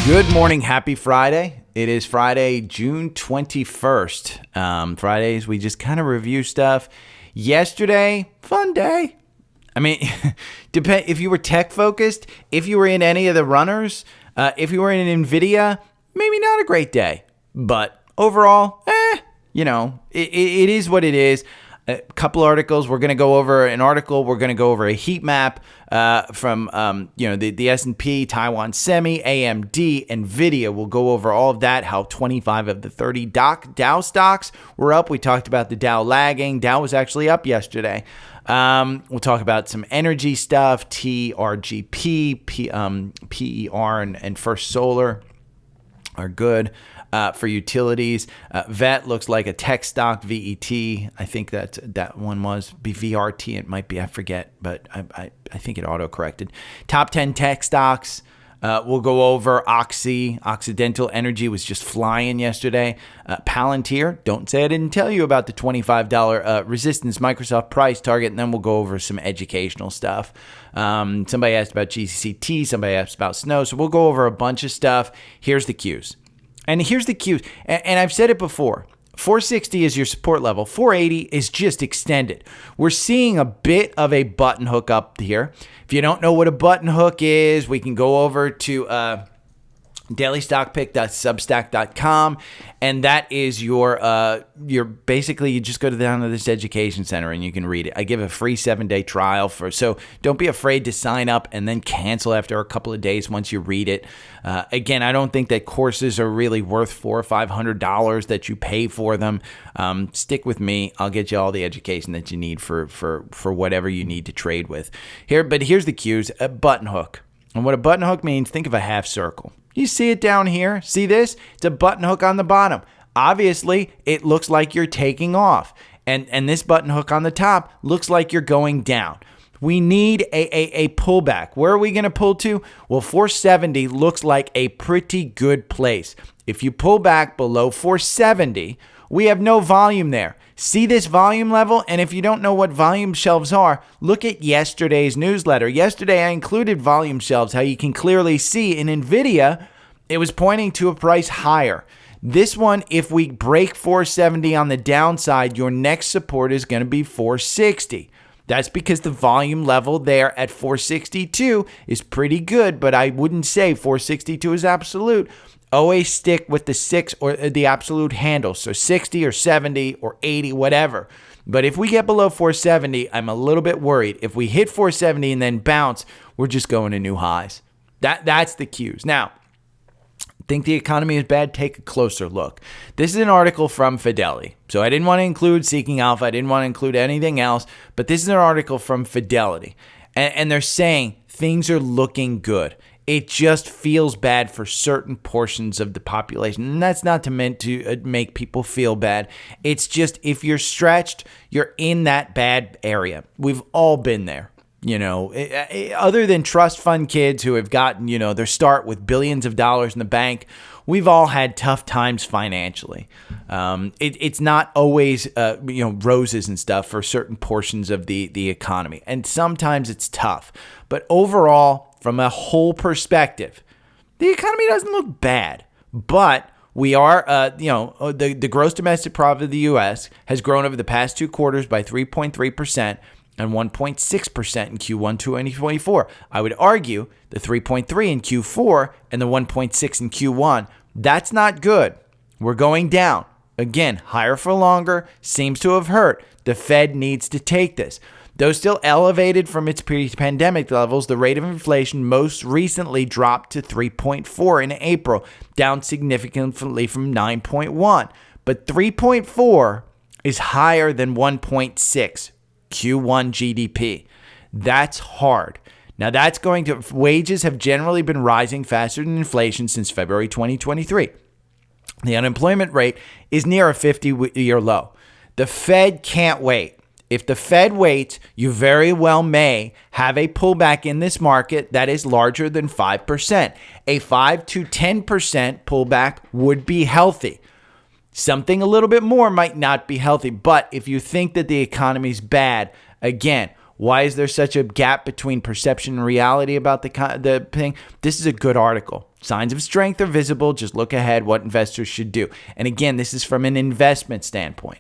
Good morning. Happy Friday. It is Friday, June 21st. Fridays, we just kind of review stuff. Yesterday, fun day. I mean, depend if you were tech focused, if you were in any of the runners, if you were in NVDA, maybe not a great day. But overall, it is what it is. A couple articles. We're going to go over an article. We're going to go over a heat map from the S&P, Taiwan Semi, AMD, NVIDIA. We'll go over all of that, how 25 of the 30 Dow stocks were up. We talked about the Dow lagging. Dow was actually up yesterday. We'll talk about some energy stuff, TRGP, PER, and First Solar are good. For utilities, VET looks like a tech stock, VET. I think that one was VRT. It might be, I forget, but I think it auto-corrected. Top 10 tech stocks. We'll go over OXY. Occidental Energy was just flying yesterday. Palantir. Don't say I didn't tell you about the $25 resistance Microsoft price target. And then we'll go over some educational stuff. Somebody asked about GCT. Somebody asked about snow. So we'll go over a bunch of stuff. Here's the cues. And here's the cues. And I've said it before. 460 is your support level. 480 is just extended. We're seeing a bit of a button hook up here. If you don't know what a button hook is, we can go over to dailystockpick.substack.com, and that is your basically, you just go down to this education center and you can read it. I give a free 7-day trial so don't be afraid to sign up and then cancel after a couple of days once you read it. Again, I don't think that courses are really worth $400 or $500 that you pay for them. Stick with me. I'll get you all the education that you need for whatever you need to trade with. But here's the cues. A button hook. And what a button hook means, think of a half circle. You see it down here? See this? It's a button hook on the bottom. Obviously, it looks like you're taking off. And this button hook on the top looks like you're going down. We need a pullback. Where are we going to pull to? Well, 470 looks like a pretty good place. If you pull back below 470, we have no volume there. See this volume level? And if you don't know what volume shelves are, look at yesterday's newsletter. Yesterday, I included volume shelves, how you can clearly see in NVIDIA, it was pointing to a price higher. This one, if we break 470 on the downside, your next support is going to be 460. That's because the volume level there at 462 is pretty good, but I wouldn't say 462 is absolute. Always stick with the 6 or the absolute handle. So 60 or 70 or 80, whatever. But if we get below 470, I'm a little bit worried. If we hit 470 and then bounce, we're just going to new highs. That's the cues. Now, think the economy is bad? Take a closer look. This is an article from Fidelity. So I didn't want to include Seeking Alpha. I didn't want to include anything else. But this is an article from Fidelity. And they're saying things are looking good. It just feels bad for certain portions of the population. And that's not meant to make people feel bad. It's just if you're stretched, you're in that bad area. We've all been there. Other than trust fund kids who have gotten, their start with billions of dollars in the bank, we've all had tough times financially. It's not always, roses and stuff for certain portions of the economy. And sometimes it's tough. But overall, from a whole perspective, the economy doesn't look bad. But we are, the gross domestic product of the U.S. has grown over the past 2 quarters by 3.3%. And 1.6% in Q1 2024. I would argue the 3.3 in Q4 and the 1.6 in Q1, that's not good. We're going down. Again, higher for longer seems to have hurt. The Fed needs to take this. Though still elevated from its pre-pandemic levels, the rate of inflation most recently dropped to 3.4 in April, down significantly from 9.1. But 3.4 is higher than 1.6. Q1 GDP. That's hard. Now wages have generally been rising faster than inflation since February 2023. The unemployment rate is near a 50-year low. The Fed can't wait. If the Fed waits, you very well may have a pullback in this market that is larger than 5%. A 5 to 10% pullback would be healthy. Something a little bit more might not be healthy, but if you think that the economy's bad, again, Why is there such a gap between perception and reality about the thing? This is a good article. Signs of strength are visible. Just look ahead what investors should do. And again, this is from an investment standpoint.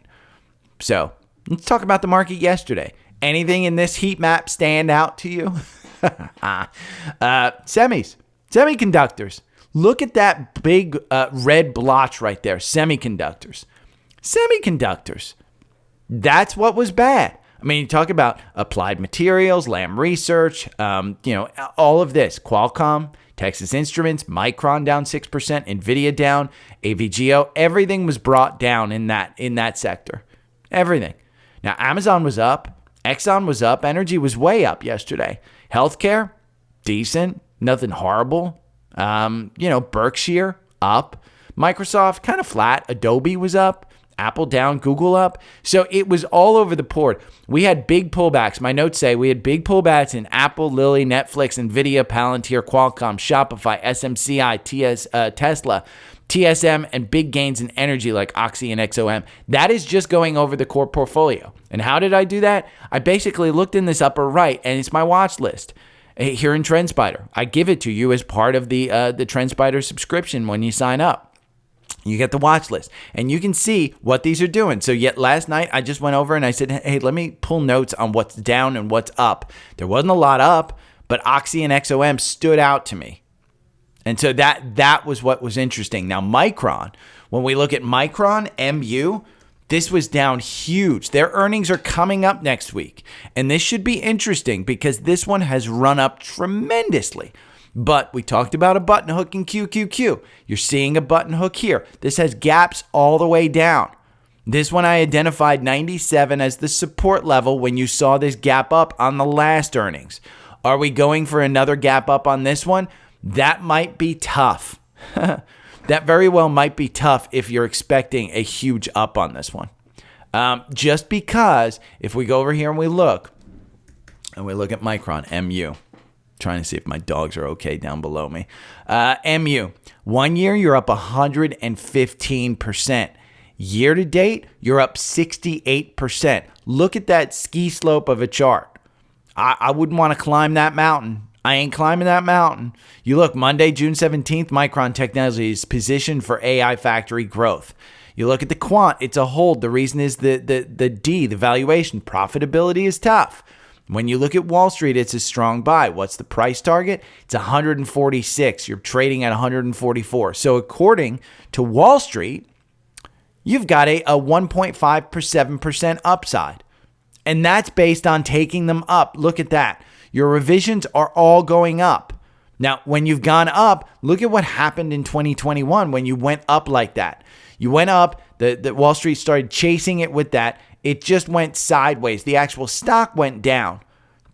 So let's talk about the market yesterday. Anything in this heat map stand out to you? Semiconductors. Look at that big red blotch right there. Semiconductors. That's what was bad. I mean, you talk about Applied Materials, Lam Research, all of this. Qualcomm, Texas Instruments, Micron down 6%, NVIDIA down, AVGO. Everything was brought down in that sector. Everything. Now, Amazon was up. Exxon was up. Energy was way up yesterday. Healthcare, decent. Nothing horrible. Berkshire, up. Microsoft, kind of flat. Adobe was up. Apple down, Google up. So it was all over the board. We had big pullbacks. My notes say we had big pullbacks in Apple, Lilly, Netflix, NVIDIA, Palantir, Qualcomm, Shopify, SMCI, Tesla, TSM, and big gains in energy like OXY and XOM. That is just going over the core portfolio. And how did I do that? I basically looked in this upper right, and it's my watch list here in Trendspider. I give it to you as part of the Trendspider subscription when you sign up. You get the watch list, and you can see what these are doing. So yet last night, I just went over and I said, hey, let me pull notes on what's down and what's up. There wasn't a lot up, but OXY and XOM stood out to me. And so that was what was interesting. Now, Micron, when we look at Micron, MU, this was down huge. Their earnings are coming up next week. And this should be interesting because this one has run up tremendously. But we talked about a button hook in QQQ. You're seeing a button hook here. This has gaps all the way down. This one I identified 97 as the support level when you saw this gap up on the last earnings. Are we going for another gap up on this one? That might be tough. That very well might be tough if you're expecting a huge up on this one. Just because if we go over here and we look at Micron, MU. Trying to see if my dogs are okay down below me. MU, 1 year, you're up 115%. Year to date, you're up 68%. Look at that ski slope of a chart. I wouldn't want to climb that mountain. I ain't climbing that mountain. You look, Monday, June 17th, Micron Technology is positioned for AI factory growth. You look at the quant, it's a hold. The reason is the valuation. Profitability is tough. When you look at Wall Street, it's a strong buy. What's the price target? It's 146. You're trading at 144. So according to Wall Street, you've got a 1.57% upside. And that's based on taking them up. Look at that. Your revisions are all going up. Now, when you've gone up, look at what happened in 2021 when you went up like that. You went up, the Wall Street started chasing it with that. It just went sideways. The actual stock went down,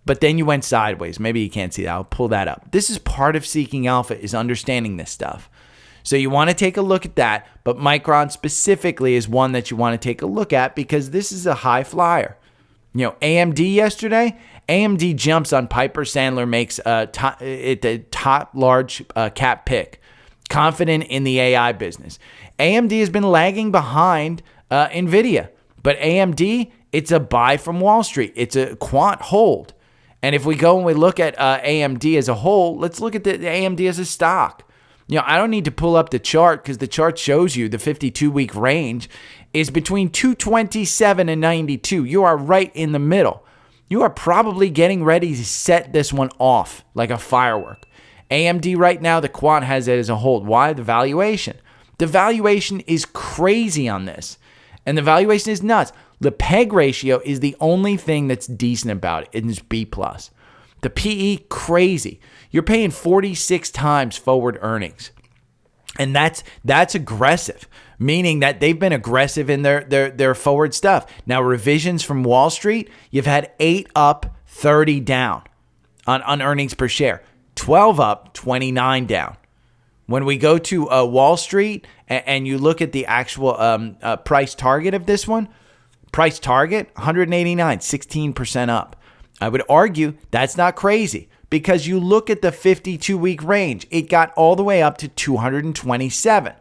but then you went sideways. Maybe you can't see that. I'll pull that up. This is part of seeking alpha, is understanding this stuff. So you want to take a look at that, but Micron specifically is one that you want to take a look at because this is a high flyer. AMD yesterday, AMD jumps on Piper Sandler makes the top large cap pick. Confident in the AI business. AMD has been lagging behind NVIDIA. But AMD, it's a buy from Wall Street. It's a quant hold. And if we go and we look at AMD as a whole, let's look at the AMD as a stock. I don't need to pull up the chart because the chart shows you the 52-week range is between 227 and 92. You are right in the middle. You are probably getting ready to set this one off like a firework. AMD right now, the quant has it as a hold. Why? The valuation. The valuation is crazy on this. And the valuation is nuts. The PEG ratio is the only thing that's decent about it. It's B+. The PE, crazy. You're paying 46 times forward earnings. And that's aggressive, meaning that they've been aggressive in their forward stuff. Now, revisions from Wall Street, you've had 8 up, 30 down on earnings per share. 12 up, 29 down. When we go to Wall Street and you look at the actual price target of this one, price target, 189, 16% up. I would argue that's not crazy because you look at the 52-week range. It got all the way up to 227.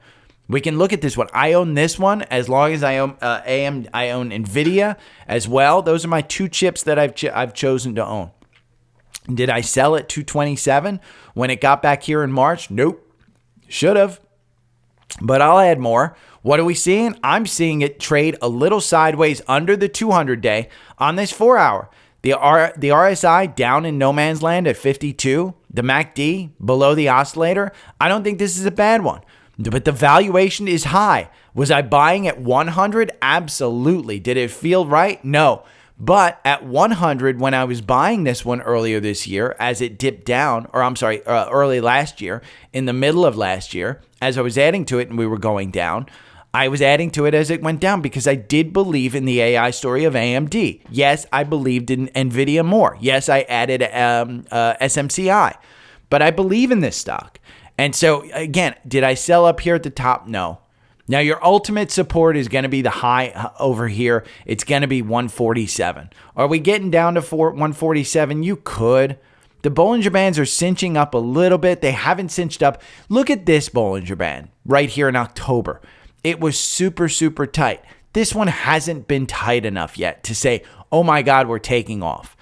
We can look at this one. I own this one as long as I own AMD. I own NVIDIA as well. Those are my two chips that I've chosen to own. Did I sell at 227 when it got back here in March? Nope. Should have. But I'll add more. What are we seeing? I'm seeing it trade a little sideways under the 200-day on this 4-hour. The RSI down in no man's land at 52. The MACD below the oscillator. I don't think this is a bad one. But the valuation is high. Was I buying at 100? Absolutely. Did it feel right? No. But at 100, when I was buying this one earlier this year, as it dipped down, early last year, in the middle of last year, as I was adding to it and we were going down, I was adding to it as it went down because I did believe in the AI story of AMD. Yes, I believed in NVIDIA more. Yes, I added SMCI. But I believe in this stock. And so, again, did I sell up here at the top? No. Now, your ultimate support is going to be the high over here. It's going to be 147. Are we getting down to 147? You could. The Bollinger Bands are cinching up a little bit. They haven't cinched up. Look at this Bollinger Band right here in October. It was super, super tight. This one hasn't been tight enough yet to say, oh my God, we're taking off.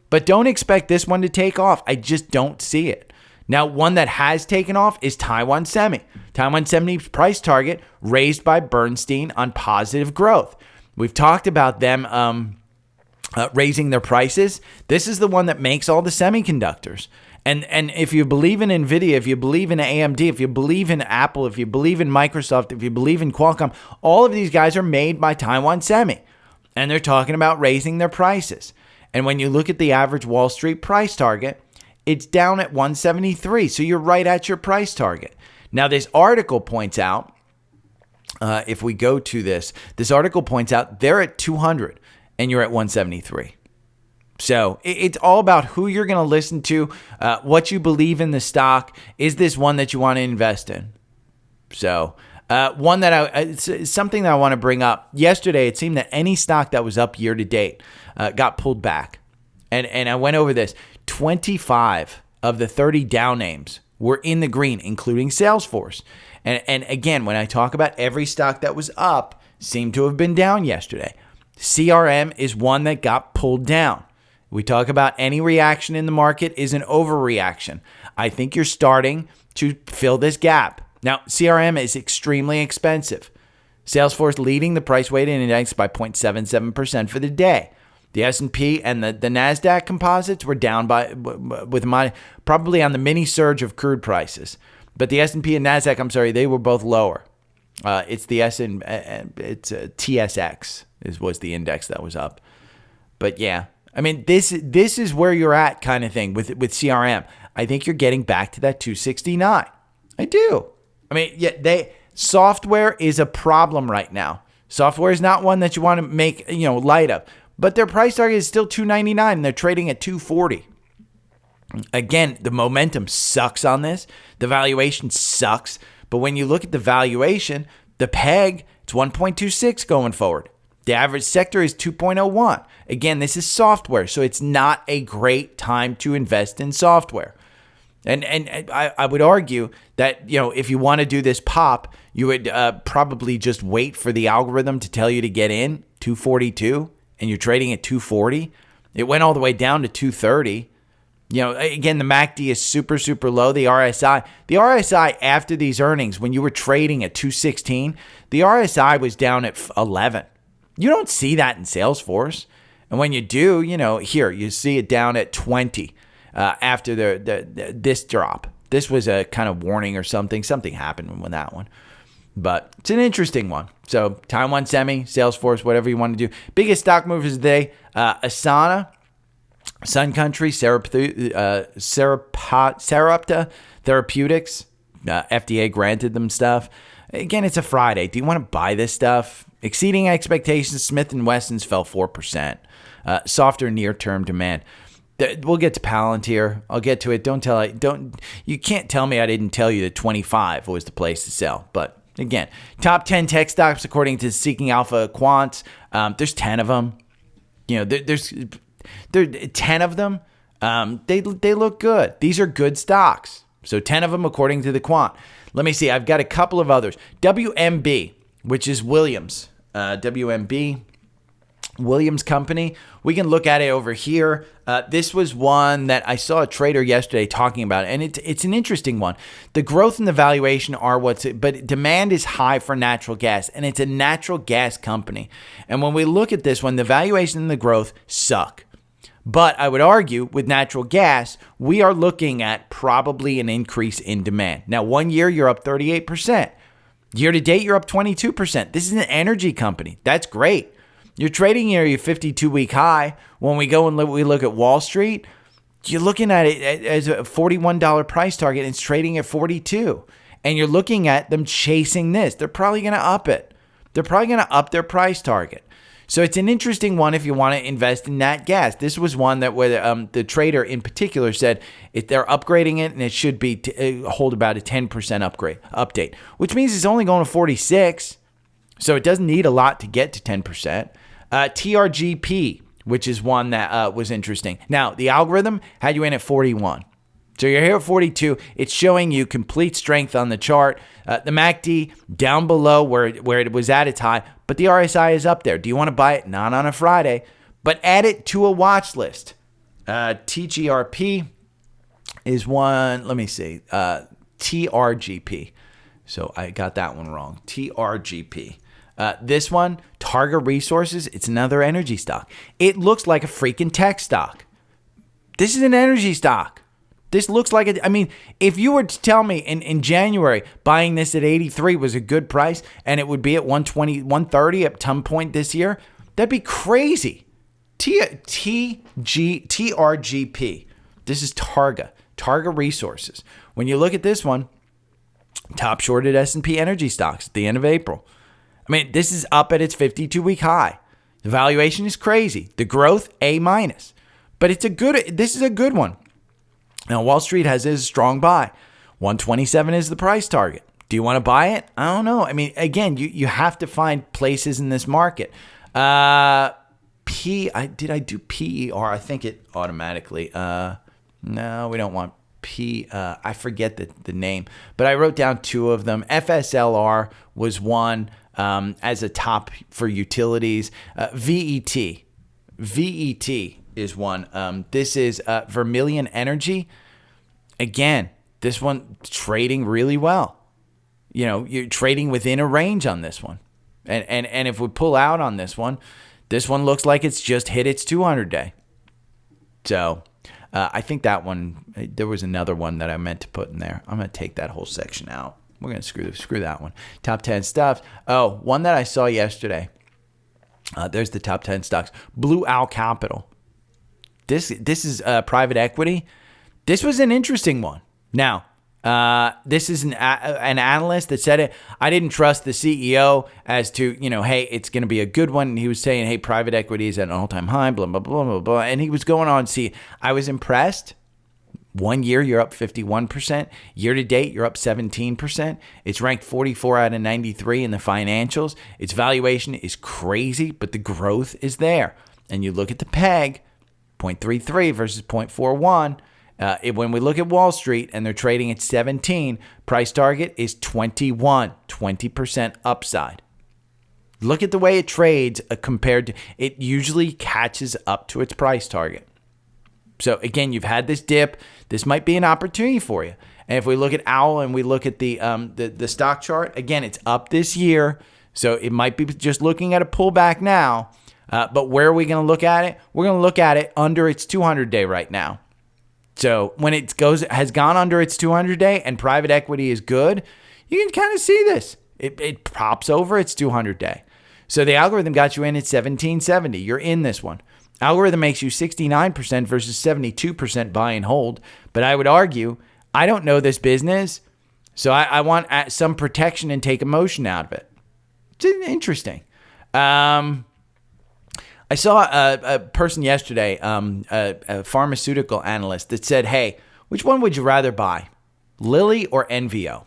But don't expect this one to take off. I just don't see it. Now, one that has taken off is Taiwan Semi. Taiwan Semi's price target raised by Bernstein on positive growth. We've talked about them raising their prices. This is the one that makes all the semiconductors. And if you believe in NVIDIA, if you believe in AMD, if you believe in Apple, if you believe in Microsoft, if you believe in Qualcomm, all of these guys are made by Taiwan Semi. And they're talking about raising their prices. And when you look at the average Wall Street price target, it's down at 173. So you're right at your price target. Now, this article points out, if we go to this article points out they're at 200 and you're at 173. So it's all about who you're going to listen to, what you believe in the stock. Is this one that you want to invest in? So one that it's something that I want to bring up. Yesterday, it seemed that any stock that was up year to date got pulled back. And I went over this. 25 of the 30 down names were in the green, including Salesforce. And again, when I talk about every stock that was up, seemed to have been down yesterday. CRM is one that got pulled down. We talk about any reaction in the market is an overreaction. I think you're starting to fill this gap. Now, CRM is extremely expensive. Salesforce leading the price-weighted index by 0.77% for the day. The S&P and the NASDAQ composites were down probably on the mini surge of crude prices. But the S&P and NASDAQ, they were both lower. It's the TSX was the index that was up. But yeah, I mean, this is where you're at kind of thing with CRM. I think you're getting back to that 269. I do. I mean, yeah, software is a problem right now. Software is not one that you want to make, light of. But their price target is still $299 and they're trading at $240. Again, the momentum sucks on this. The valuation sucks. But when you look at the valuation, the PEG, it's 1.26 going forward. The average sector is 2.01. Again, this is software, so it's not a great time to invest in software. And I would argue that, if you want to do this pop, you would probably just wait for the algorithm to tell you to get in, 242. And you're trading at 240, it went all the way down to 230. Again, the MACD is super, super low. The RSI after these earnings, when you were trading at 216, the RSI was down at 11. You don't see that in Salesforce. And when you do, here, you see it down at 20 after this drop. This was a kind of warning or something. Something happened with that one. But it's an interesting one. So Taiwan Semi, Salesforce, whatever you want to do. Biggest stock movers today, Asana, Sun Country, Sarepta Therapeutics. FDA granted them stuff. Again, it's a Friday. Do you want to buy this stuff? Exceeding expectations, Smith & Wesson's fell 4%. Softer near-term demand. We'll get to Palantir. I'll get to it. You can't tell me I didn't tell you that 25 was the place to sell. But again, top 10 tech stocks according to Seeking Alpha Quants. There's 10 of them. There's 10 of them. They look good. These are good stocks. So 10 of them according to the quant. Let me see. I've got a couple of others. WMB, which is Williams. WMB, Williams Company. We can look at it over here. This was one that I saw a trader yesterday talking about, and it's an interesting one. The growth and the valuation are but demand is high for natural gas, and it's a natural gas company. And when we look at this one, the valuation and the growth suck. But I would argue with natural gas, we are looking at probably an increase in demand. Now, 1 year, you're up 38%. Year to date, you're up 22%. This is an energy company. That's great. You're trading near your 52-week high. When we go and we look at Wall Street, you're looking at it as a $41 price target, and it's trading at 42. And you're looking at them chasing this. They're probably going to up it. They're probably going to up their price target. So it's an interesting one if you want to invest in nat gas. This was one that where the trader in particular said they're upgrading it, and it should be hold about a 10% update, which means it's only going to 46. So it doesn't need a lot to get to 10%. TRGP, which is one that was interesting. Now, the algorithm had you in at 41. So you're here at 42. It's showing you complete strength on the chart. The MACD down below where it was at its high, but the RSI is up there. Do you want to buy it? Not on a Friday, but add it to a watch list. TGRP is one. Let me see. TRGP. So I got that one wrong. TRGP. This one, Targa Resources, it's another energy stock. It looks like a freaking tech stock. This is an energy stock. This looks like it. I mean, if you were to tell me in January buying this at 83 was a good price and it would be at 120, 130 at some point this year, that'd be crazy. TRGP. This is Targa Resources. When you look at this one, top shorted S&P energy stocks at the end of April. I mean, this is up at its 52-week high. The valuation is crazy. The growth, A-. But this is a good one. Now, Wall Street has a strong buy. 127 is the price target. Do you want to buy it? I don't know. I mean, again, you have to find places in this market. Did I do PER? I think it automatically. No, we don't want P. I forget the name, but I wrote down two of them. FSLR was one as a top for utilities. VET is one. This is Vermilion Energy. Again, this one trading really well. You know, you're trading within a range on this one. And if we pull out on this one looks like it's just hit its 200-day. So I think that one, there was another one that I meant to put in there. I'm going to take that whole section out. We're going to screw that one. Top 10 stuff. Oh, one that I saw yesterday. There's the top 10 stocks. Blue Owl Capital. This is private equity. This was an interesting one. Now, this is an analyst that said it. I didn't trust the CEO as to, hey, it's going to be a good one. And he was saying, hey, private equity is at an all-time high, blah, blah, blah, blah, blah. And he was going on. See, I was impressed. 1 year, you're up 51%. Year to date, you're up 17%. It's ranked 44 out of 93 in the financials. Its valuation is crazy, but the growth is there. And you look at the PEG, 0.33 versus 0.41. When we look at Wall Street and they're trading at 17, price target is 21, 20% upside. Look at the way it trades compared to, it usually catches up to its price target. So again, you've had this dip. This might be an opportunity for you. And if we look at OWL and we look at the stock chart, again, it's up this year. So it might be just looking at a pullback now. But where are we going to look at it? We're going to look at it under its 200-day right now. So when it has gone under its 200-day and private equity is good, you can kind of see this. It pops over its 200-day. So the algorithm got you in at 1770. You're in this one. Algorithm makes you 69% versus 72% buy and hold. But I would argue, I don't know this business, so I want some protection and take emotion out of it. It's interesting. I saw a person yesterday, a pharmaceutical analyst, that said, hey, which one would you rather buy, Lilly or NVO?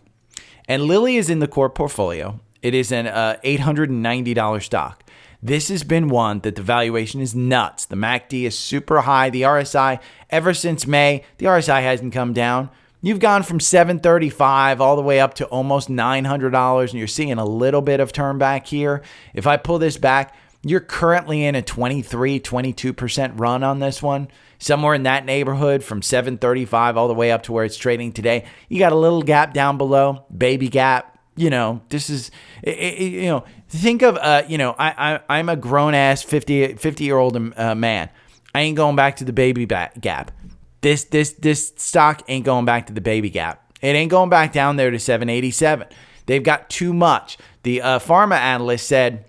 And Lilly is in the core portfolio. It is an $890 stock. This has been one that the valuation is nuts. The MACD is super high. The RSI, ever since May, the RSI hasn't come down. You've gone from $735 all the way up to almost $900, and you're seeing a little bit of turn back here. If I pull this back, you're currently in a 22% run on this one. Somewhere in that neighborhood from $735 all the way up to where it's trading today. You got a little gap down below, baby gap. This is, think of, I'm a grown-ass 50-year-old man. I ain't going back to the baby gap. This stock ain't going back to the baby gap. It ain't going back down there to 787. They've got too much. The pharma analyst said,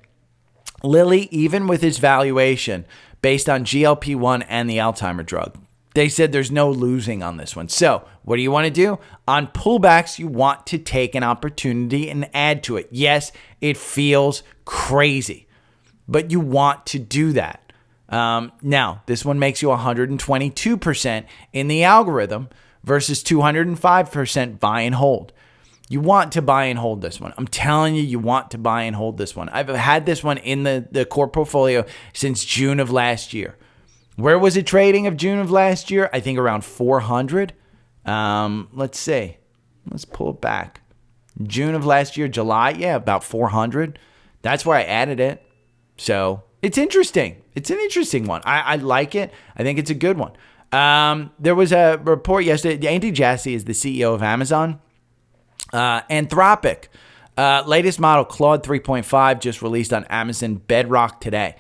Lilly, even with its valuation based on GLP-1 and the Alzheimer drug, they said there's no losing on this one. So what do you want to do? On pullbacks, you want to take an opportunity and add to it. Yes, it feels crazy, but you want to do that. Now, this one makes you 122% in the algorithm versus 205% buy and hold. You want to buy and hold this one. I'm telling you, you want to buy and hold this one. I've had this one in the core portfolio since June of last year. Where was it trading of June of last year? I think around 400. Let's see. Let's pull it back. June of last year, July, about 400. That's where I added it. So it's interesting. It's an interesting one. I like it. I think it's a good one. There was a report yesterday. Andy Jassy is the CEO of Amazon. Anthropic, latest model, Claude 3.5, just released on Amazon Bedrock today.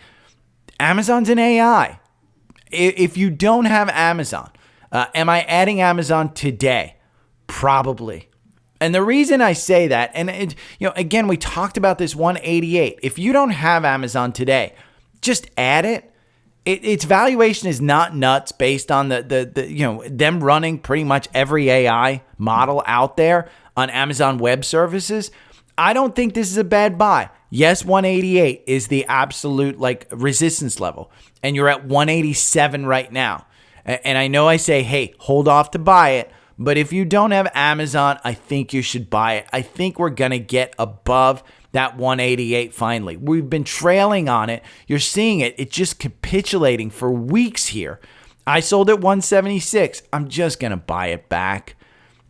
Amazon's an AI. If you don't have Amazon, am I adding Amazon today? Probably. And the reason I say that, and again, we talked about this 188. If you don't have Amazon today, just add it. Its valuation is not nuts based on them running pretty much every AI model out there on Amazon Web Services. I don't think this is a bad buy. Yes, 188 is the absolute resistance level, and you're at 187 right now. And I know I say, hey, hold off to buy it, but if you don't have Amazon, I think you should buy it. I think we're going to get above that 188 finally. We've been trailing on it. You're seeing it. It's just capitulating for weeks here. I sold at 176. I'm just going to buy it back.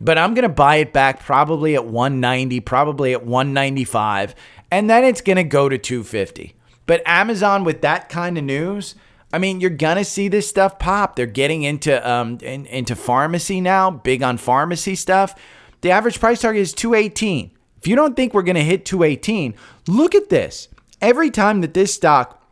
But I'm going to buy it back probably at 190, probably at 195, and then it's going to go to 250. But Amazon with that kind of news, I mean, you're going to see this stuff pop. They're getting into pharmacy now, big on pharmacy stuff. The average price target is 218. If you don't think we're going to hit 218, look at this. Every time that this stock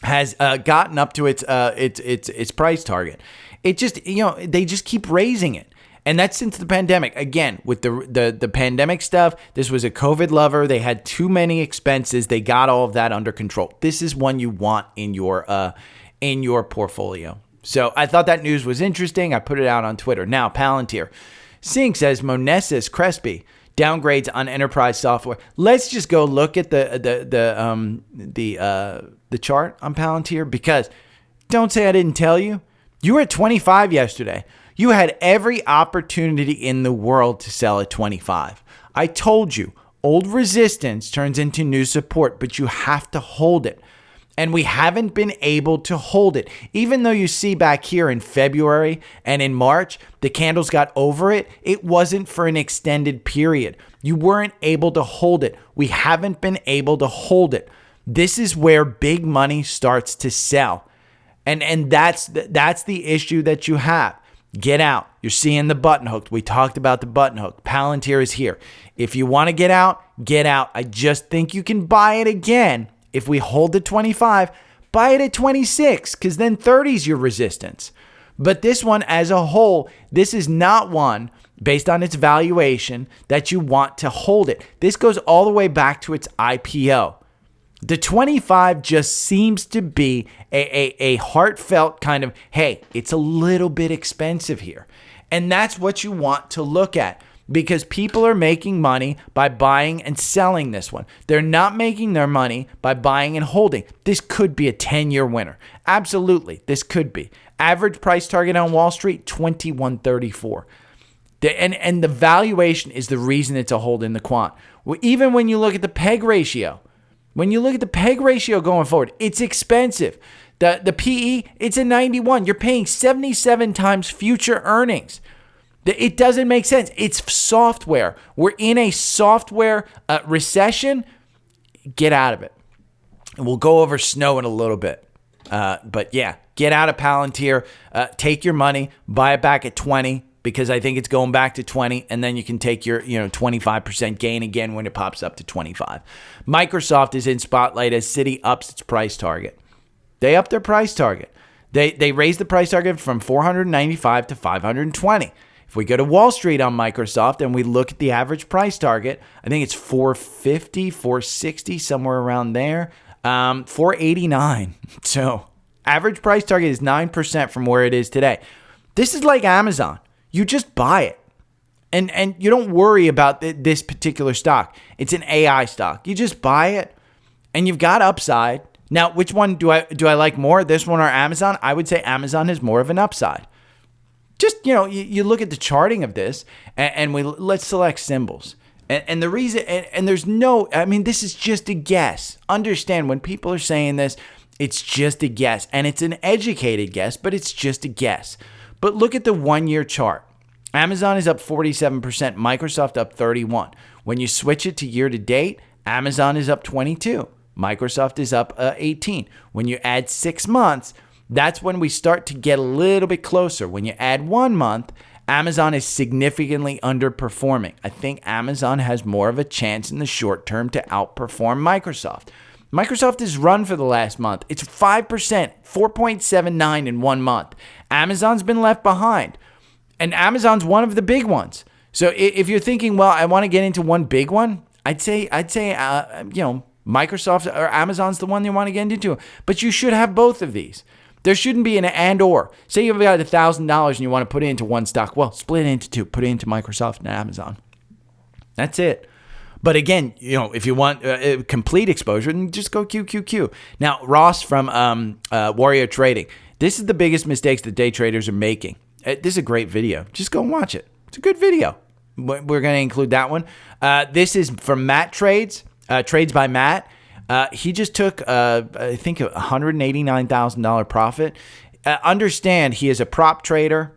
has gotten up to its price target, it just, they just keep raising it. And that's since the pandemic. Again, with the pandemic stuff, this was a COVID lover. They had too many expenses. They got all of that under control. This is one you want in your portfolio. So I thought that news was interesting. I put it out on Twitter. Now, Palantir. Sync says Monesis Crespi downgrades on enterprise software. Let's just go look at the chart on Palantir, because don't say I didn't tell you. You were at 25 yesterday. You had every opportunity in the world to sell at 25. I told you, old resistance turns into new support, but you have to hold it. And we haven't been able to hold it. Even though you see back here in February and in March, the candles got over it. It wasn't for an extended period. You weren't able to hold it. We haven't been able to hold it. This is where big money starts to sell. And that's the issue that you have. Get out. You're seeing the button hook. We talked about the button hook. Palantir is here. If you want to get out, get out. I just think you can buy it again. If we hold the 25, buy it at 26, because then 30 is your resistance. But this one as a whole, this is not one based on its valuation that you want to hold it. This goes all the way back to its IPO. The 25 just seems to be a heartfelt kind of, hey, it's a little bit expensive here. And that's what you want to look at, because people are making money by buying and selling this one. They're not making their money by buying and holding. This could be a 10-year winner. Absolutely, this could be. Average price target on Wall Street, 2134. And the valuation is the reason it's a hold in the quant. Well, even when you look at the PEG ratio, going forward, it's expensive. The PE, it's a 91. You're paying 77 times future earnings. It doesn't make sense. It's software. We're in a software recession. Get out of it. And we'll go over snow in a little bit. But yeah, get out of Palantir. Take your money, buy it back at 20 because I think it's going back to 20, and then you can take your 25% gain again when it pops up to 25. Microsoft is in spotlight as Citi ups its price target. They upped their price target. They raised the price target from 495 to 520. If we go to Wall Street on Microsoft and we look at the average price target, I think it's 450, 460, somewhere around there. 489. So average price target is 9% from where it is today. This is like Amazon. You just buy it. And you don't worry about this particular stock. It's an AI stock. You just buy it and you've got upside. Now, which one do I like more? This one or Amazon? I would say Amazon has more of an upside. Just, you look at the charting of this and let's select symbols. And the reason, and there's no, this is just a guess. Understand, when people are saying this, it's just a guess. And it's an educated guess, but it's just a guess. But look at the 1-year chart. Amazon is up 47%, Microsoft up 31%. When you switch it to year to date, Amazon is up 22%, Microsoft is up 18%. When you add 6 months, that's when we start to get a little bit closer. When you add 1 month, Amazon is significantly underperforming. I think Amazon has more of a chance in the short term to outperform Microsoft. Microsoft has run for the last month. It's 5%, 4.79 in 1 month. Amazon's been left behind. And Amazon's one of the big ones. So if you're thinking, well, I want to get into one big one, I'd say Microsoft or Amazon's the one you want to get into. But you should have both of these. There shouldn't be an and or. Say you've got $1,000 and you want to put it into one stock. Well, split it into two. Put it into Microsoft and Amazon. That's it. But again, if you want complete exposure, then just go QQQ. Now, Ross from Warrior Trading. This is the biggest mistakes that day traders are making. This is a great video. Just go and watch it. It's a good video. We're going to include that one. This is from Matt Trades, Trades by Matt. He just took, I think, a $189,000 profit. Understand, he is a prop trader.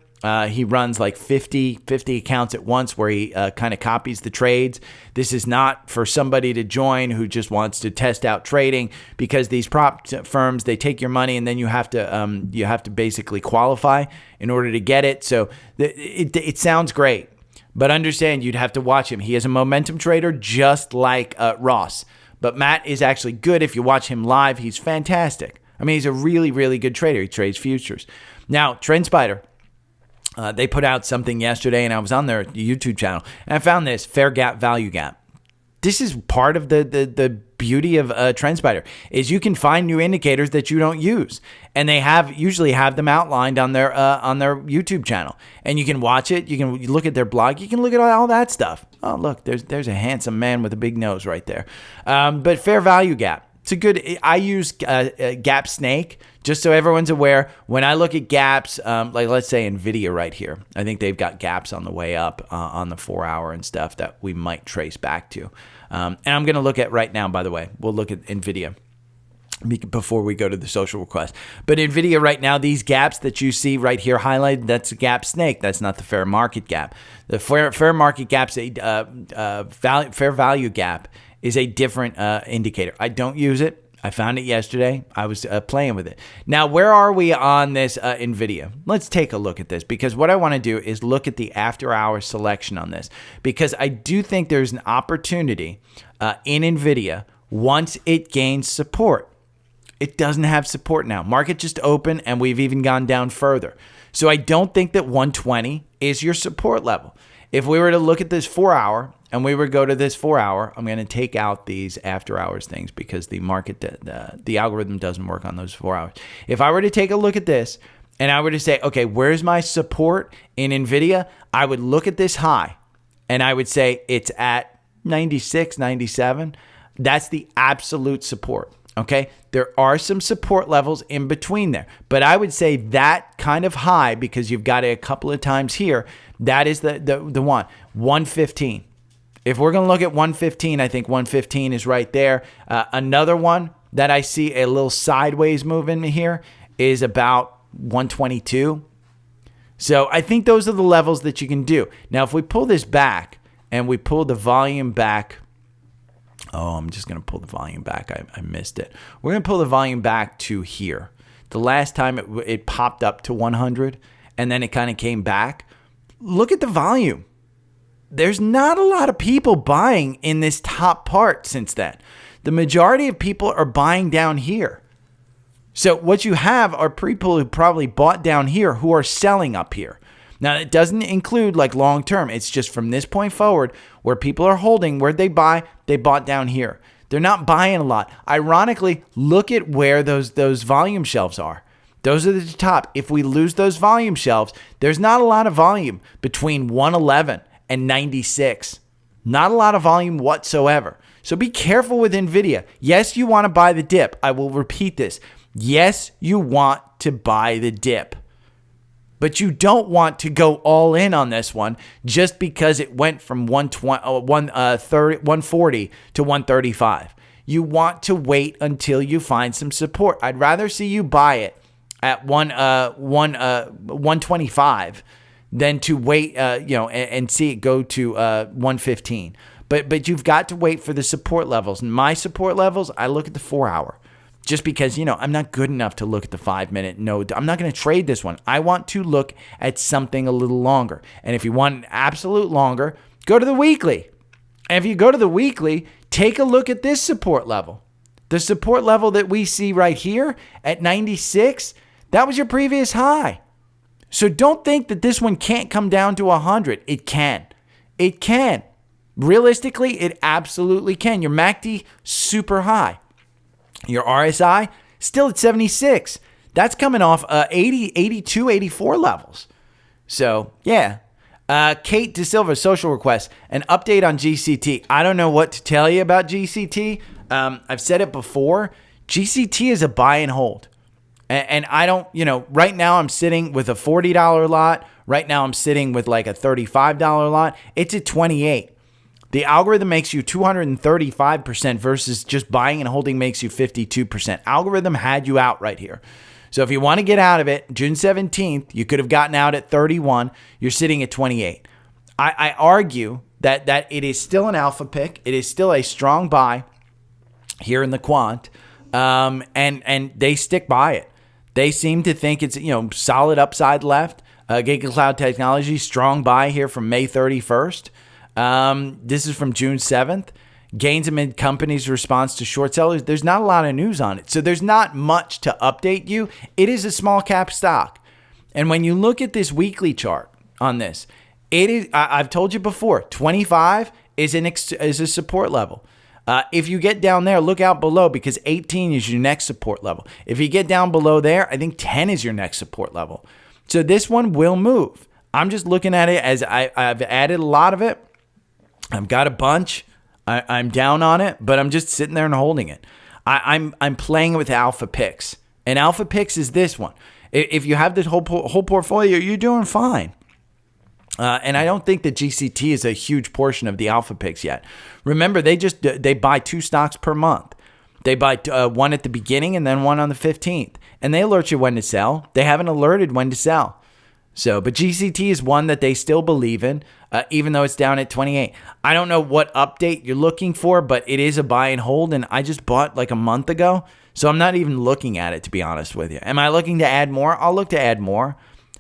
He runs like 50 accounts at once where he kind of copies the trades. This is not for somebody to join who just wants to test out trading, because these prop firms, they take your money and then you have to basically qualify in order to get it. So it sounds great, but understand, you'd have to watch him. He is a momentum trader just like Ross. But Matt is actually good. If you watch him live, he's fantastic. He's a really, really good trader. He trades futures. Now, Trendspider. They put out something yesterday, and I was on their YouTube channel, and I found this fair gap, value gap. This is part of the beauty of Trendspider, is you can find new indicators that you don't use, and they usually have them outlined on their YouTube channel, and you can watch it. You can look at their blog. You can look at all that stuff. Oh, look, there's a handsome man with a big nose right there. But fair value gap. It's a good. I use Gap Snake just so everyone's aware. When I look at gaps, like let's say NVIDIA right here, I think they've got gaps on the way up on the 4-hour and stuff that we might trace back to. And I'm going to look at right now, by the way. We'll look at NVIDIA before we go to the social request. But NVIDIA right now, these gaps that you see right here highlighted, that's a Gap Snake. That's not the fair market gap. The fair market gap's a fair value gap is a different indicator. I don't use it. I found it yesterday. I was playing with it. Now, where are we on this NVIDIA? Let's take a look at this, because what I want to do is look at the after-hours selection on this, because I do think there's an opportunity in NVIDIA once it gains support. It doesn't have support now. Market just opened, and we've even gone down further. So I don't think that 120 is your support level. If we were to look at this 4-hour, and we were to go to this 4-hour, I'm going to take out these after hours things because the market, the algorithm doesn't work on those 4 hours. If I were to take a look at this and I were to say, okay, where's my support in NVIDIA? I would look at this high and I would say it's at 96, 97. That's the absolute support. Okay, there are some support levels in between there, but I would say that kind of high, because you've got it a couple of times here, that is the one. 115. If we're going to look at 115, I think 115 is right there. Another one that I see a little sideways move in here is about 122. So I think those are the levels that you can do. Now, if we pull this back and we pull the volume back, I'm just going to pull the volume back. I missed it. We're going to pull the volume back to here. The last time it popped up to 100 and then it kind of came back. Look at the volume. There's not a lot of people buying in this top part since then. The majority of people are buying down here. So what you have are people who probably bought down here who are selling up here. Now, it doesn't include like long term. It's just from this point forward where people are holding. Where'd they buy? They bought down here. They're not buying a lot. Ironically, look at where those volume shelves are. Those are the top. If we lose those volume shelves, there's not a lot of volume between 111 and 96. Not a lot of volume whatsoever. So be careful with NVIDIA. Yes, you want to buy the dip. I will repeat this. Yes, you want to buy the dip. But you don't want to go all in on this one just because it went from 140 to 135. You want to wait until you find some support. I'd rather see you buy it at 125 than to wait, and see it go to 115. But you've got to wait for the support levels. And my support levels, I look at the 4 hour. Just because, I'm not good enough to look at the 5 minute. No, I'm not going to trade this one. I want to look at something a little longer. And if you want an absolute longer, go to the weekly. And if you go to the weekly, take a look at this support level. The support level that we see right here at 96, that was your previous high. So don't think that this one can't come down to 100. It can. It can. Realistically, it absolutely can. Your MACD, super high. Your RSI, still at 76. That's coming off 80, 82, 84 levels. So, yeah. Kate DeSilva, social request, an update on GCT. I don't know what to tell you about GCT. I've said it before. GCT is a buy and hold. And I don't, right now I'm sitting with a $40 lot. Right now I'm sitting with like a $35 lot. It's at 28. The algorithm makes you 235% versus just buying and holding makes you 52%. Algorithm had you out right here. So if you want to get out of it, June 17th, you could have gotten out at 31. You're sitting at 28. I argue that it is still an alpha pick. It is still a strong buy here in the quant. And they stick by it. They seem to think it's, solid upside left. Giga Cloud Technology, strong buy here from May 31st. This is from June 7th. Gains amid companies' response to short sellers. There's not a lot of news on it. So there's not much to update you. It is a small cap stock. And when you look at this weekly chart on this, it is, I've told you before, 25 is a support level. If you get down there, look out below because 18 is your next support level. If you get down below there, I think 10 is your next support level. So this one will move. I'm just looking at it as I've added a lot of it. I've got a bunch. I'm down on it, but I'm just sitting there and holding it. I'm playing with alpha picks, and alpha picks is this one. If you have this whole portfolio, you're doing fine. And I don't think that GCT is a huge portion of the alpha picks yet. Remember, they buy 2 stocks per month. They buy one at the beginning and then one on the 15th, and they alert you when to sell. They haven't alerted when to sell. So, but GCT is one that they still believe in, even though it's down at 28. I don't know what update you're looking for, but it is a buy and hold, and I just bought like a month ago, so I'm not even looking at it, to be honest with you. Am I looking to add more? I'll look to add more.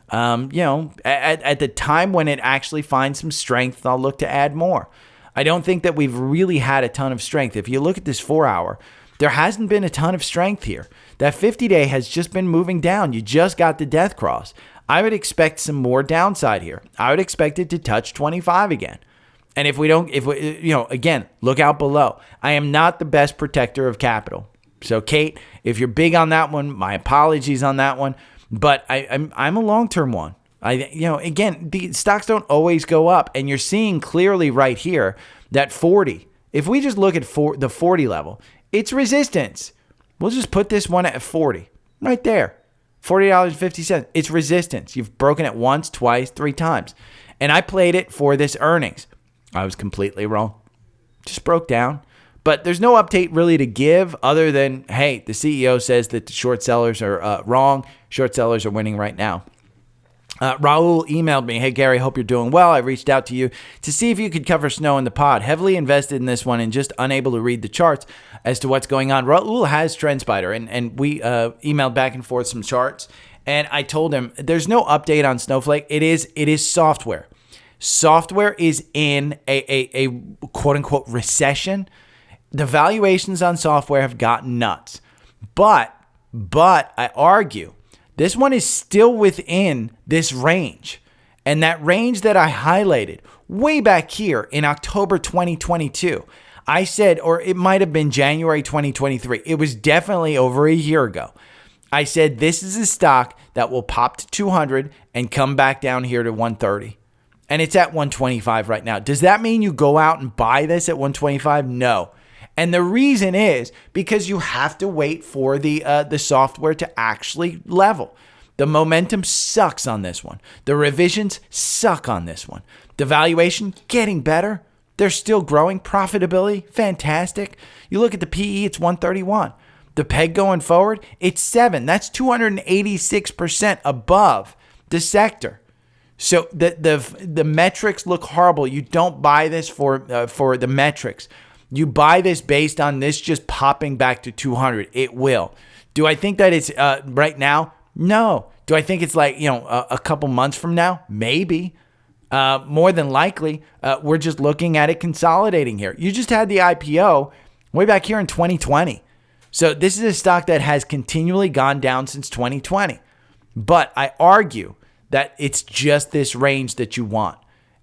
At the time when it actually finds some strength, I'll look to add more. I don't think that we've really had a ton of strength. If you look at this 4 hour, there hasn't been a ton of strength here. That 50-day has just been moving down. You just got the death cross. I would expect some more downside here. I would expect it to touch 25 again. And if we again, look out below. I am not the best protector of capital. So Kate, if you're big on that one, my apologies on that one. But I'm a long-term one. Again, the stocks don't always go up, and you're seeing clearly right here that 40. If we just look at the 40 level, it's resistance. We'll just put this one at 40, right there. $40.50. It's resistance. You've broken it once, twice, 3 times. And I played it for this earnings. I was completely wrong. Just broke down. But there's no update really to give other than, hey, the CEO says that the short sellers are wrong. Short sellers are winning right now. Raul emailed me, "Hey, Gary, hope you're doing well. I reached out to you to see if you could cover snow in the pod. Heavily invested in this one and just unable to read the charts as to what's going on." Raul has Trendspider, and we emailed back and forth some charts. And I told him, there's no update on Snowflake. It is software. Software is in a quote-unquote recession. The valuations on software have gotten nuts. But I argue this one is still within this range. And that range that I highlighted way back here in October 2022, I said, or it might have been January 2023. It was definitely over a year ago. I said, this is a stock that will pop to 200 and come back down here to 130. And it's at 125 right now. Does that mean you go out and buy this at 125? No. And the reason is because you have to wait for the software to actually level. The momentum sucks on this one. The revisions suck on this one. The valuation getting better. They're still growing. Profitability, fantastic. You look at the PE, it's 131. The PEG going forward, it's 7. That's 286% above the sector. So the metrics look horrible. You don't buy this for the metrics. You buy this based on this just popping back to 200. It will. Do I think that it's right now? No. Do I think it's like, a couple months from now? Maybe. More than likely, we're just looking at it consolidating here. You just had the IPO way back here in 2020. So this is a stock that has continually gone down since 2020. But I argue that it's just this range that you want.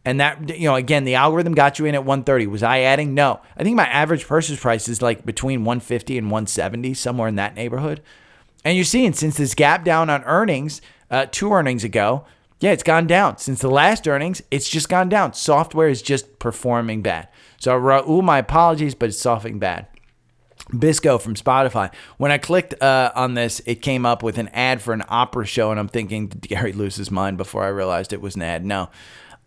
And that, again, the algorithm got you in at 130. Was I adding? No. I think my average purchase price is like between 150 and 170, somewhere in that neighborhood. And you're seeing since this gap down on earnings, 2 earnings ago, it's gone down. Since the last earnings, it's just gone down. Software is just performing bad. So Raul, my apologies, but it's softening bad. Bisco from Spotify. When I clicked on this, it came up with an ad for an opera show, and I'm thinking, did Gary lose his mind before I realized it was an ad? No,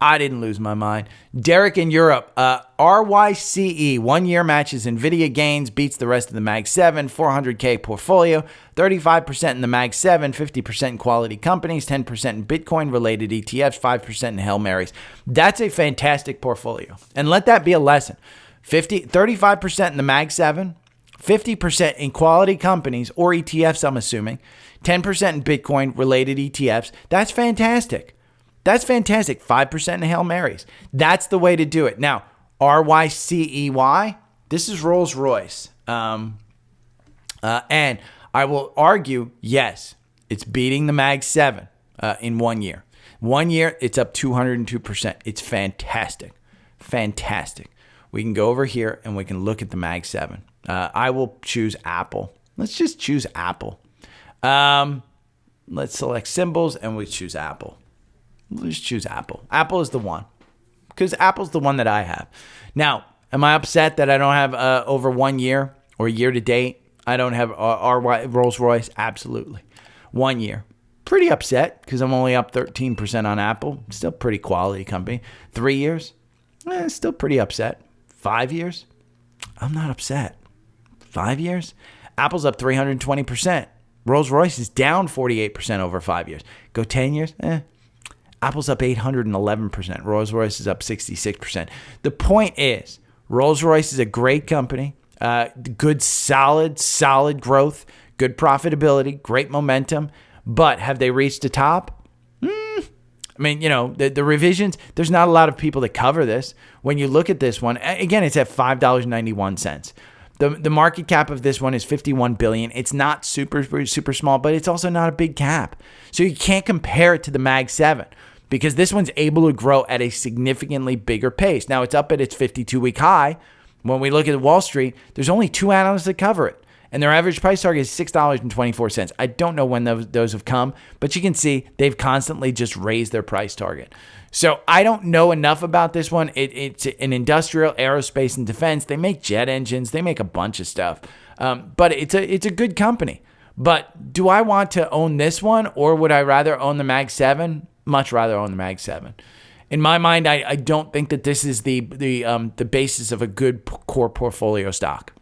I didn't lose my mind. Derek in Europe, RYCE, 1 year matches NVIDIA gains, beats the rest of the Mag 7, 400K portfolio, 35% in the Mag 7, 50% in quality companies, 10% in Bitcoin-related ETFs, 5% in Hail Marys. That's a fantastic portfolio. And let that be a lesson. 35% in the Mag 7, 50% in quality companies or ETFs, I'm assuming, 10% in Bitcoin-related ETFs. That's fantastic. That's fantastic. 5% in Hail Marys. That's the way to do it. Now, RYCEY, this is Rolls-Royce. And I will argue, yes, it's beating the Mag 7 in 1 year. 1 year, it's up 202%. It's fantastic. Fantastic. We can go over here and we can look at the Mag 7. I will choose Apple. Let's just choose Apple. Let's select symbols and we choose Apple. Let's choose Apple. Apple is the one because Apple's the one that I have. Now, am I upset that I don't have over 1 year or year to date? I don't have Rolls-Royce? Absolutely. 1 year. Pretty upset because I'm only up 13% on Apple. Still pretty quality company. 3 years? Still pretty upset. 5 years? I'm not upset. 5 years? Apple's up 320%. Rolls-Royce is down 48% over 5 years. Go 10 years? Apple's up 811%. Rolls-Royce is up 66%. The point is, Rolls-Royce is a great company. Good, solid growth, good profitability, great momentum. But have they reached the top? I mean, the revisions, there's not a lot of people that cover this. When you look at this one, again, it's at $5.91. The market cap of this one is $51 billion. It's not super small, but it's also not a big cap. So you can't compare it to the Mag 7 because this one's able to grow at a significantly bigger pace. Now, it's up at its 52-week high. When we look at Wall Street, there's only 2 analysts that cover it. And their average price target is $6.24. I don't know when those have come, but you can see they've constantly just raised their price target. So I don't know enough about this one. It's an industrial, aerospace, and defense. They make jet engines. They make a bunch of stuff. But it's a good company. But do I want to own this one, or would I rather own the Mag 7? Much rather own the Mag 7. In my mind, I don't think that this is the basis of a good core portfolio stock.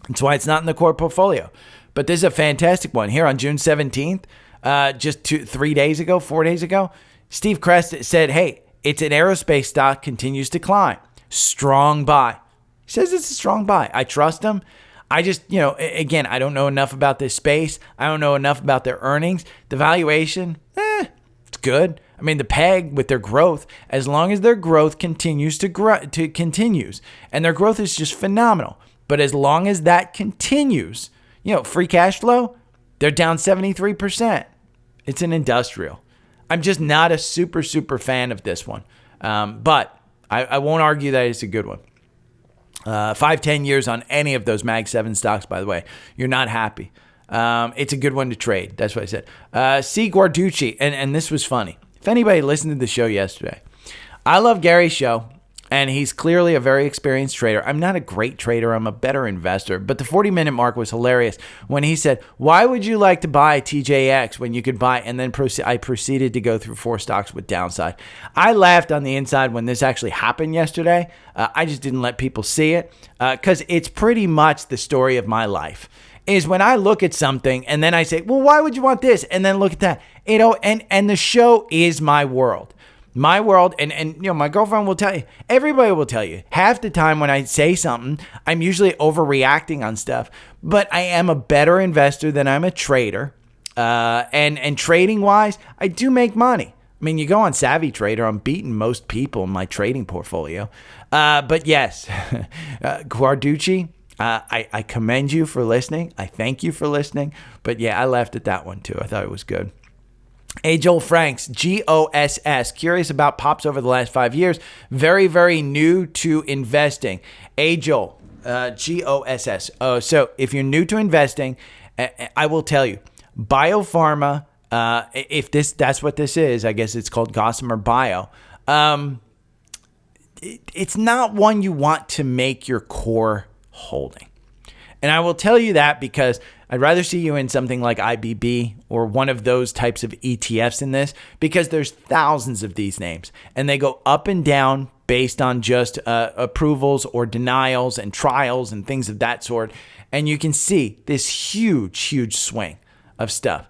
That's why it's not in the core portfolio. But this is a fantastic one. Here on June 17th, just 3 days ago, 4 days ago. Steve Kress said, hey, it's an aerospace stock, continues to climb. Strong buy. He says it's a strong buy. I trust him. I just, again, I don't know enough about this space. I don't know enough about their earnings. The valuation, it's good. I mean, the PEG with their growth, as long as their growth continues continues, and their growth is just phenomenal. But as long as that continues, free cash flow, they're down 73%. It's an industrial. I'm just not a super fan of this one. But I won't argue that it's a good one. 5-10 years on any of those Mag 7 stocks, by the way, you're not happy. It's a good one to trade. That's what I said. C. Guarducci, and this was funny. If anybody listened to the show yesterday, I love Gary's show, and he's clearly a very experienced trader. I'm not a great trader. I'm a better investor. But the 40-minute mark was hilarious when he said, why would you like to buy TJX when you could buy, and then I proceeded to go through 4 stocks with downside. I laughed on the inside when this actually happened yesterday. I just didn't let people see it because it's pretty much the story of my life. Is when I look at something and then I say, well, why would you want this? And then look at that, and the show is my world. My world, and my girlfriend will tell you, everybody will tell you, half the time when I say something, I'm usually overreacting on stuff, but I am a better investor than I'm a trader. And trading wise, I do make money. I mean, you go on Savvy Trader, I'm beating most people in my trading portfolio. But yes, Guarducci, I commend you for listening. I thank you for listening. But yeah, I laughed at that one too. I thought it was good. A. Joel Franks, GOSS, curious about pops over the last 5 years. Very, very new to investing. A. Joel, GOSS. So if you're new to investing, I will tell you, biopharma, that's what this is, I guess it's called Gossamer Bio. It's not one you want to make your core holding. And I will tell you that because I'd rather see you in something like IBB or one of those types of ETFs in this, because there's thousands of these names and they go up and down based on just approvals or denials and trials and things of that sort. And you can see this huge swing of stuff.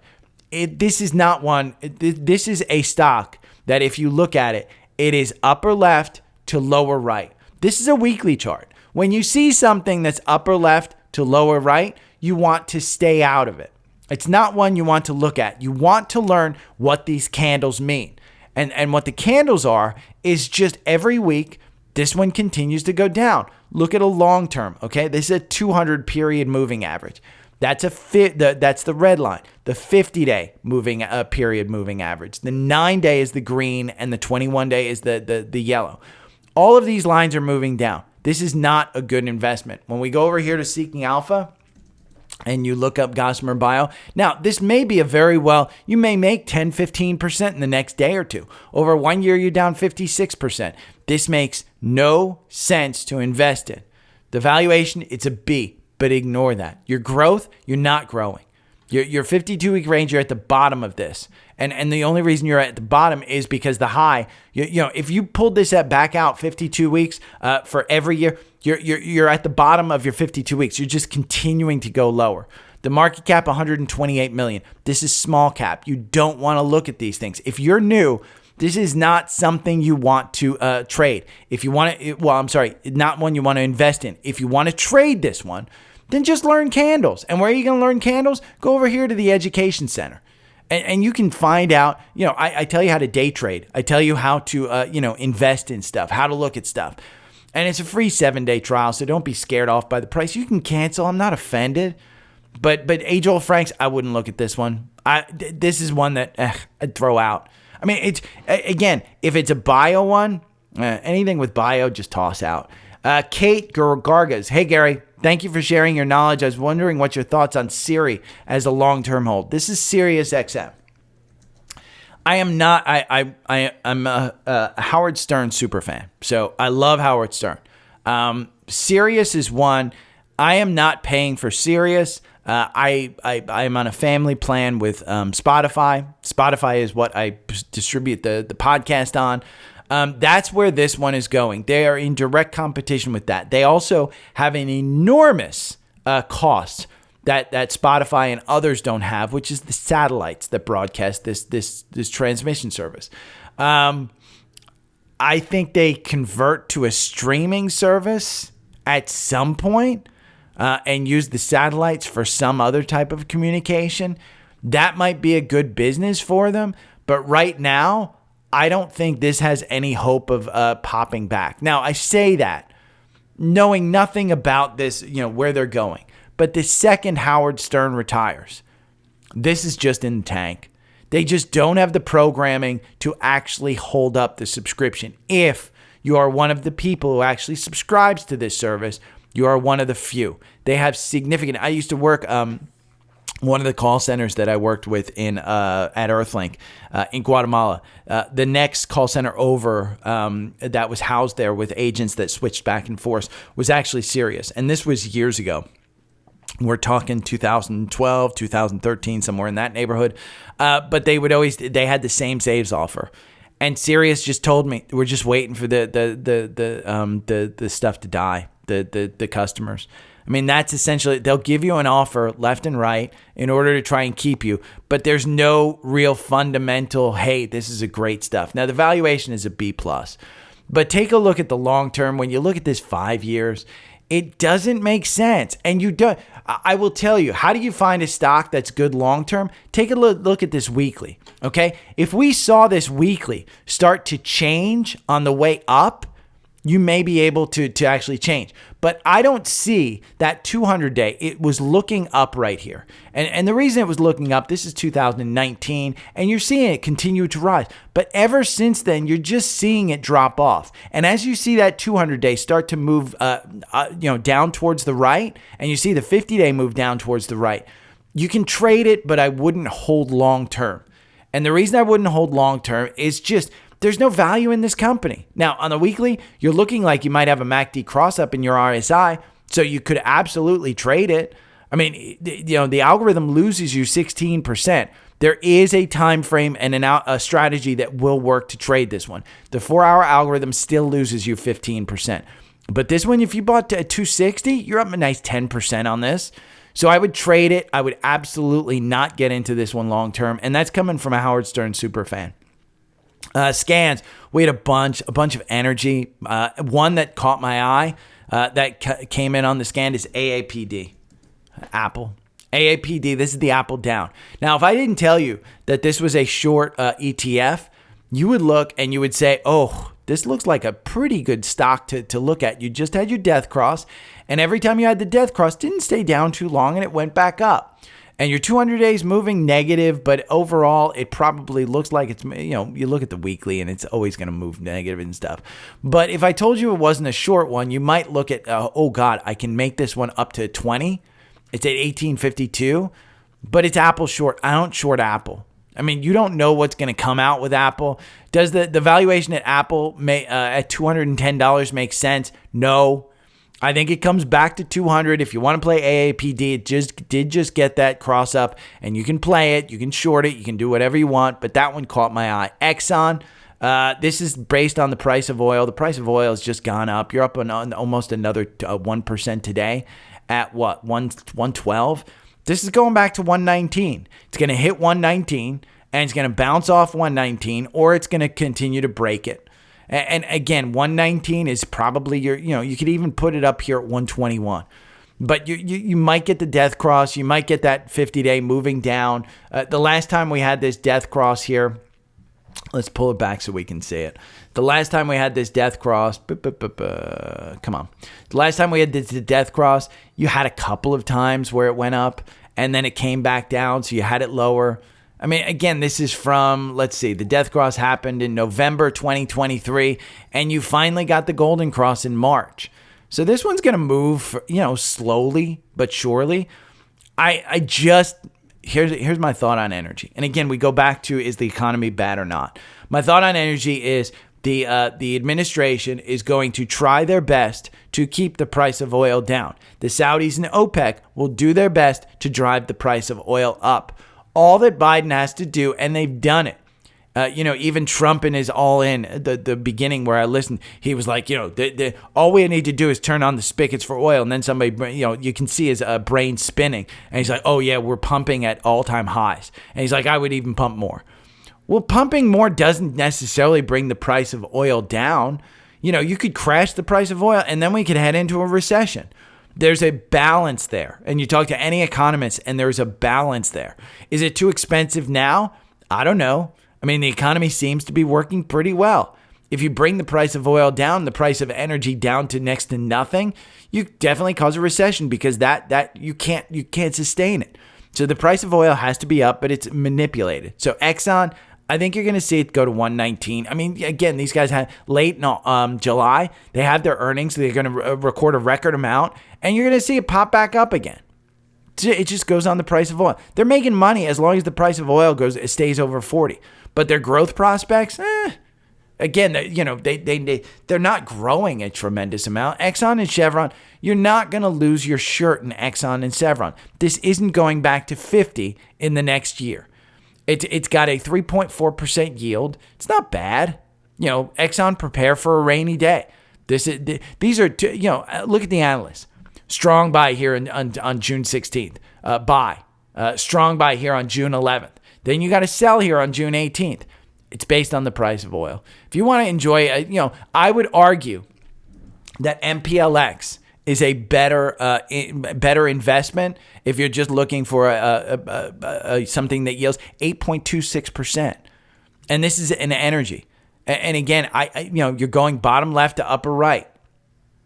This is not one. This is a stock that if you look at it, it is upper left to lower right. This is a weekly chart. When you see something that's upper left to lower right, you want to stay out of it. It's not one you want to look at. You want to learn what these candles mean. And what the candles are is just every week, this one continues to go down. Look at a long term, okay? This is a 200 period moving average. That's that's the red line. The 50-day moving period moving average. The 9-day is the green and the 21-day is the yellow. All of these lines are moving down. This is not a good investment. When we go over here to Seeking Alpha and you look up Gossamer Bio, now this may be you may make 10, 15% in the next day or two. Over 1 year, you're down 56%. This makes no sense to invest in. The valuation, it's a B, but ignore that. Your growth, you're not growing. Your 52-week range, you're at the bottom of this. And the only reason you're at the bottom is because the high, if you pulled this back out 52 weeks for every year, you're at the bottom of your 52 weeks. You're just continuing to go lower. The market cap, 128 million. This is small cap. You don't want to look at these things. If you're new, this is not something you want to trade. If you want to, not one you want to invest in. If you want to trade this one, then just learn candles. And where are you going to learn candles? Go over here to the Education Center. And you can find out, I tell you how to day trade. I tell you how to, invest in stuff, how to look at stuff. And it's a free 7-day trial, so don't be scared off by the price. You can cancel. I'm not offended. But A. Joel Franks, I wouldn't look at this one. This is one that I'd throw out. I mean, it's again, if it's a bio one, anything with bio, just toss out. Kate Gargas. Hey, Gary. Thank you for sharing your knowledge. I was wondering what your thoughts on Siri as a long-term hold. This is Sirius XM. I am not. I'm a Howard Stern superfan, so I love Howard Stern. Sirius is one. I am not paying for Sirius. I am on a family plan with Spotify. Spotify is what I distribute the podcast on. That's where this one is going. They are in direct competition with that. They also have an enormous cost that Spotify and others don't have, which is the satellites that broadcast this transmission service. I think they convert to a streaming service at some point and use the satellites for some other type of communication. That might be a good business for them. But right now, I don't think this has any hope of popping back. Now, I say that knowing nothing about this, where they're going. But the second Howard Stern retires, this is just in the tank. They just don't have the programming to actually hold up the subscription. If you are one of the people who actually subscribes to this service, you are one of the few. They have significant. I used to work one of the call centers that I worked with at Earthlink in Guatemala. The next call center over that was housed there with agents that switched back and forth was actually Sirius, and this was years ago. We're talking 2012, 2013, somewhere in that neighborhood. But they had the same saves offer. And Sirius just told me, we're just waiting for the stuff to die, the customers. I mean, that's essentially, they'll give you an offer left and right in order to try and keep you, but there's no real fundamental, hey, this is a great stuff. Now, the valuation is a B+. But take a look at the long term. When you look at this 5 years, it doesn't make sense. And I will tell you, how do you find a stock that's good long term? Take a look at this weekly, okay? If we saw this weekly start to change on the way up, you may be able to actually change. But I don't see that 200-day. It was looking up right here. And the reason it was looking up, this is 2019, and you're seeing it continue to rise. But ever since then, you're just seeing it drop off. And as you see that 200-day start to move down towards the right, and you see the 50-day move down towards the right, you can trade it, but I wouldn't hold long term. And the reason I wouldn't hold long term is just there's no value in this company. Now, on the weekly, you're looking like you might have a MACD cross up in your RSI, so you could absolutely trade it. I mean, the algorithm loses you 16%. There is a time frame and a strategy that will work to trade this one. The 4-hour algorithm still loses you 15%. But this one, if you bought at 260, you're up a nice 10% on this. So I would trade it. I would absolutely not get into this one long term, and that's coming from a Howard Stern super fan. Scans, we had a bunch of energy. One that caught my eye that came in on the scan is AAPD, Apple. AAPD, this is the Apple down. Now, if I didn't tell you that this was a short ETF, you would look and you would say, oh, this looks like a pretty good stock to look at. You just had your death cross, and every time you had the death cross, didn't stay down too long, and it went back up. And your 200 days moving negative, but overall, it probably looks like it's, you look at the weekly and it's always going to move negative and stuff. But if I told you it wasn't a short one, you might look at, oh God, I can make this one up to 20. It's at 1852, but it's Apple short. I don't short Apple. I mean, you don't know what's going to come out with Apple. Does the valuation at Apple at $210 make sense? No. I think it comes back to 200. If you want to play AAPD, it did just get that cross up, and you can play it, you can short it, you can do whatever you want, but that one caught my eye. Exxon, this is based on the price of oil. The price of oil has just gone up. You're up on almost another 1% today at what, 112? This is going back to 119. It's going to hit 119, and it's going to bounce off 119, or it's going to continue to break it. And again, 119 is probably you could even put it up here at 121. But you might get the death cross. You might get that 50-day moving down. The last time we had this death cross here, let's pull it back so we can see it. The last time we had this death cross, come on. The last time we had this death cross, you had a couple of times where it went up, and then it came back down, so you had it lower. I mean, again, this is from, let's see, the death cross happened in November 2023, and you finally got the golden cross in March. So this one's going to move, slowly but surely. Here's my thought on energy. And again, we go back to, is the economy bad or not? My thought on energy is the administration is going to try their best to keep the price of oil down. The Saudis and OPEC will do their best to drive the price of oil up. All that Biden has to do, and they've done it, Even Trump in his all in the beginning where I listened, he was like, all we need to do is turn on the spigots for oil. And then somebody, you can see his brain spinning. And he's like, oh yeah, we're pumping at all time highs. And he's like, I would even pump more. Well, pumping more doesn't necessarily bring the price of oil down. You could crash the price of oil and then we could head into a recession. There's a balance there. And you talk to any economist and there's a balance there. Is it too expensive now? I don't know. I mean, the economy seems to be working pretty well. If you bring the price of oil down, the price of energy down to next to nothing, you definitely cause a recession because that you can't sustain it. So the price of oil has to be up, but it's manipulated. So Exxon, I think you're going to see it go to 119. I mean, again, these guys had late in July, they have their earnings. So they're going to record a record amount, and you're going to see it pop back up again. It just goes on the price of oil. They're making money as long as the price of oil stays over 40. But their growth prospects, again, they're not growing a tremendous amount. Exxon and Chevron, you're not going to lose your shirt in Exxon and Chevron. This isn't going back to 50 in the next year. It's got a 3.4% yield. It's not bad. Exxon, prepare for a rainy day. These are, look at the analysts. Strong buy here on June 16th. Buy. Strong buy here on June 11th. Then you got to sell here on June 18th. It's based on the price of oil. If you want to enjoy, I would argue that MPLX is a better investment if you're just looking for something that yields 8.26%. And this is an energy. And again, you're going bottom left to upper right.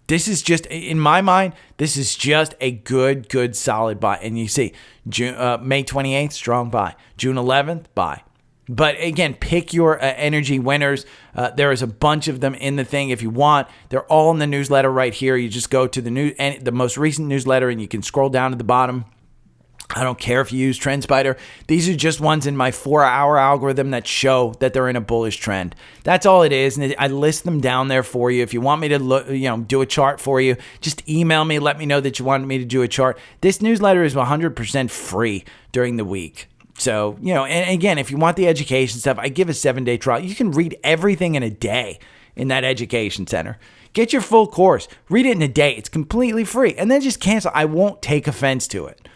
This is just, in my mind, this is just a good, solid buy. And you see, May 28th, strong buy. June 11th, buy. But again, pick your energy winners. There is a bunch of them in the thing. If you want, they're all in the newsletter right here. You just go to the most recent newsletter and you can scroll down to the bottom. I don't care if you use Trendspider. These are just ones in my 4-hour algorithm that show that they're in a bullish trend. That's all it is. And I list them down there for you. If you want me to do a chart for you, just email me. Let me know that you wanted me to do a chart. This newsletter is 100% free during the week. So, and again, if you want the education stuff, I give a 7-day trial. You can read everything in a day in that education center. Get your full course. Read it in a day. It's completely free. And then just cancel. I won't take offense to it.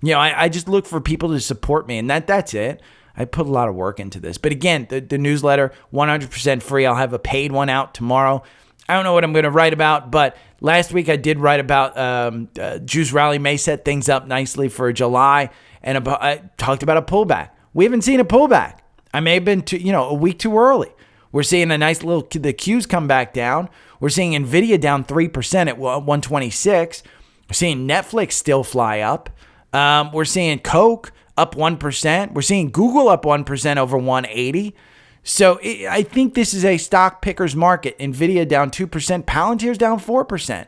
I just look for people to support me, and that's it. I put a lot of work into this. But again, the newsletter, 100% free. I'll have a paid one out tomorrow. I don't know what I'm going to write about, but last week I did write about Juice Rally may set things up nicely for July, and I talked about a pullback. We haven't seen a pullback. I may have been a week too early. We're seeing a nice little, the Qs come back down. We're seeing NVIDIA down 3% at 126. We're seeing Netflix still fly up. We're seeing Coke up 1%. We're seeing Google up 1% over 180. So I think this is a stock picker's market. NVIDIA down 2%. Palantir's down 4%.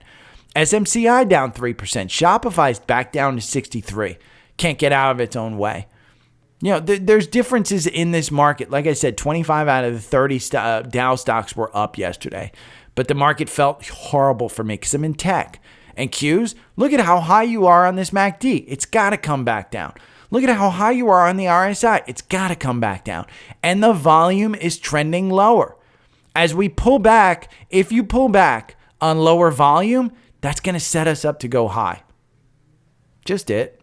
SMCI down 3%. Shopify's back down to 63. Can't get out of its own way. There's differences in this market. Like I said, 25 out of the 30 Dow stocks were up yesterday. But the market felt horrible for me because I'm in tech. And Qs, look at how high you are on this MACD. It's got to come back down. Look at how high you are on the RSI. It's got to come back down. And the volume is trending lower. As we pull back, if you pull back on lower volume, that's going to set us up to go high. Just it.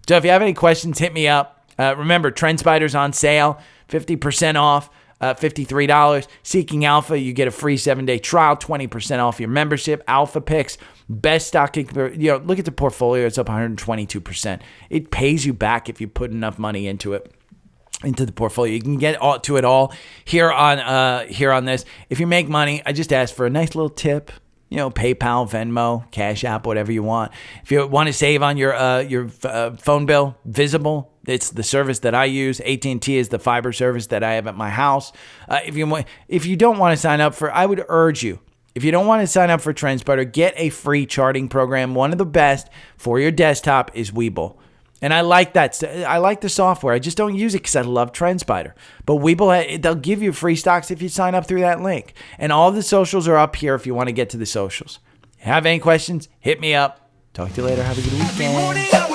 So if you have any questions, hit me up. Remember, Trendspider's on sale, 50% off. $53. Seeking Alpha, you get a free 7-day trial, 20% off your membership. Alpha Picks, best stock. Look at the portfolio; it's up 122%. It pays you back if you put enough money into it, into the portfolio. You can get to it all here on this. If you make money, I just ask for a nice little tip. PayPal, Venmo, Cash App, whatever you want. If you want to save on your phone bill, Visible. It's the service that I use. AT&T is the fiber service that I have at my house. If you don't want to sign up I would urge you, if you don't want to sign up for Trendspider, get a free charting program. One of the best for your desktop is Webull. And I like that. I like the software. I just don't use it because I love Trendspider. But Webull, they'll give you free stocks if you sign up through that link. And all the socials are up here if you want to get to the socials. Have any questions? Hit me up. Talk to you later. Have a good weekend.